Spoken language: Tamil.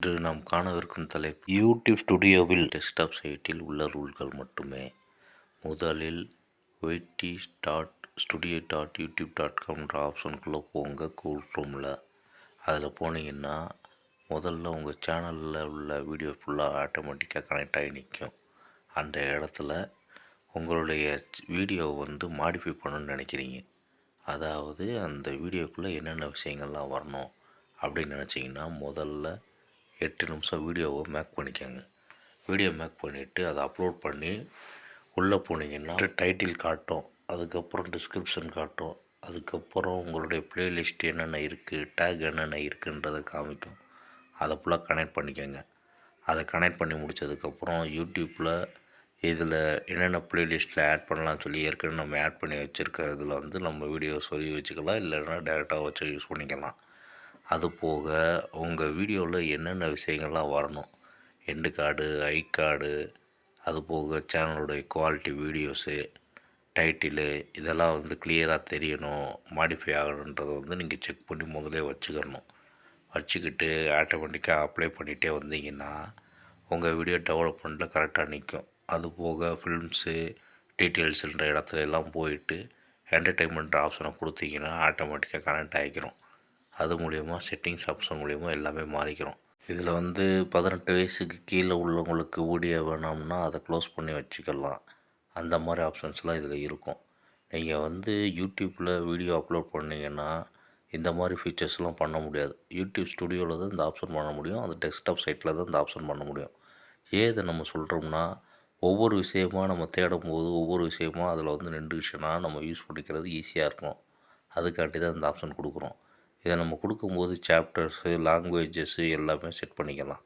இன்று நாம் காணவிருக்கும் தலைப்பு யூடியூப் ஸ்டுடியோவில் டெஸ்க்டாப் சைட்டில் உள்ள ரூல்கள் மட்டுமே. முதலில் yt.studio.youtube.com ஆப்ஷனுக்குள்ளே போங்க. கூகுள் க்ரோமில் அதில் போனீங்கன்னா முதல்ல உங்கள் சேனலில் உள்ள வீடியோ ஃபுல்லாக ஆட்டோமேட்டிக்காக கனெக்ட் ஆகி நிற்கும். அந்த இடத்துல உங்களுடைய வீடியோவை மாடிஃபை பண்ணணும்னு நினைக்கிறீங்க. அதாவது அந்த வீடியோக்குள்ளே என்னென்ன விஷயங்கள்லாம் வரணும் அப்படின்னு நினச்சிங்கன்னா முதல்ல 8 நிமிஷம் வீடியோவை மேக் பண்ணிக்கோங்க. வீடியோ மேக் பண்ணிவிட்டு அதை அப்லோட் பண்ணி உள்ளே போனீங்கன்னா டைட்டில் காட்டும், அதுக்கப்புறம் டிஸ்கிரிப்ஷன் காட்டும், அதுக்கப்புறம் உங்களுடைய ப்ளேலிஸ்ட் என்னென்ன இருக்குது, டேக் என்னென்ன இருக்குன்றதை காமிக்கும். அதை ஃபுல்லாக கனெக்ட் பண்ணிக்கோங்க. அதை கனெக்ட் பண்ணி முடித்ததுக்கப்புறம் யூடியூப்பில் இதில் என்னென்ன ப்ளேலிஸ்ட்டில் ஆட் பண்ணலாம்னு சொல்லி ஏற்கனவே நம்ம ஆட் பண்ணி வச்சுருக்கிறதுல நம்ம வீடியோ சொல்லி வச்சுக்கலாம், இல்லைன்னா டேரெக்டாக வச்சு யூஸ் பண்ணிக்கலாம். அது போக உங்கள் வீடியோவில் என்னென்ன விஷயங்கள்லாம் வரணும், எண்டு கார்டு, ஐ கார்டு, அது போக சேனலுடைய குவாலிட்டி வீடியோஸு, டைட்டிலு, இதெல்லாம் கிளியராக தெரியணும், மாடிஃபை ஆகணுன்றதை நீங்கள் செக் பண்ணி முதலே வச்சுக்கணும். வச்சுக்கிட்டு ஆட்டோமேட்டிக்காக அப்ளை பண்ணிகிட்டே வந்தீங்கன்னா உங்கள் வீடியோ டெவலப்மெண்ட்டில் கரெக்டாக நிற்கும். அது போக ஃபில்ம்ஸு, டீட்டெயில்ஸுன்ற இடத்துல எல்லாம் போயிட்டு என்டர்டெயின்மெண்ட் ஆப்ஷனை கொடுத்தீங்கன்னா ஆட்டோமேட்டிக்காக கனெக்ட் ஆகிக்கிறோம். அது மூலிமா செட்டிங்ஸ் ஆப்ஷன் மூலிமா எல்லாமே மாறிக்கிறோம். இதில் 18 வயசுக்கு கீழே உள்ளவங்களுக்கு வீடியோ வேணாம்னா அதை க்ளோஸ் பண்ணி வச்சுக்கலாம். அந்த மாதிரி ஆப்ஷன்ஸ்லாம் இதில் இருக்கும். நீங்கள் யூடியூப்பில் வீடியோ அப்லோட் பண்ணிங்கன்னா இந்த மாதிரி ஃபீச்சர்ஸ்லாம் பண்ண முடியாது. யூடியூப் ஸ்டுடியோவில் தான் இந்த ஆப்ஷன் பண்ண முடியும். அந்த டெஸ்க்டாப் சைட்டில் தான் இந்த ஆப்ஷன் பண்ண முடியும். ஏன் இதை நம்ம சொல்கிறோம்னா, ஒவ்வொரு விஷயமா நம்ம தேடும்போது ஒவ்வொரு விஷயமா அதில் நின்றுச்சுன்னா நம்ம யூஸ் பண்ணிக்கிறது ஈஸியாக இருக்கும். அதுக்காண்டி தான் இந்த ஆப்ஷன் கொடுக்குறோம். இதை நம்ம கொடுக்கும்போது சாப்டர்ஸு, லாங்குவேஜஸ்ஸு எல்லாமே செட் பண்ணிக்கலாம்.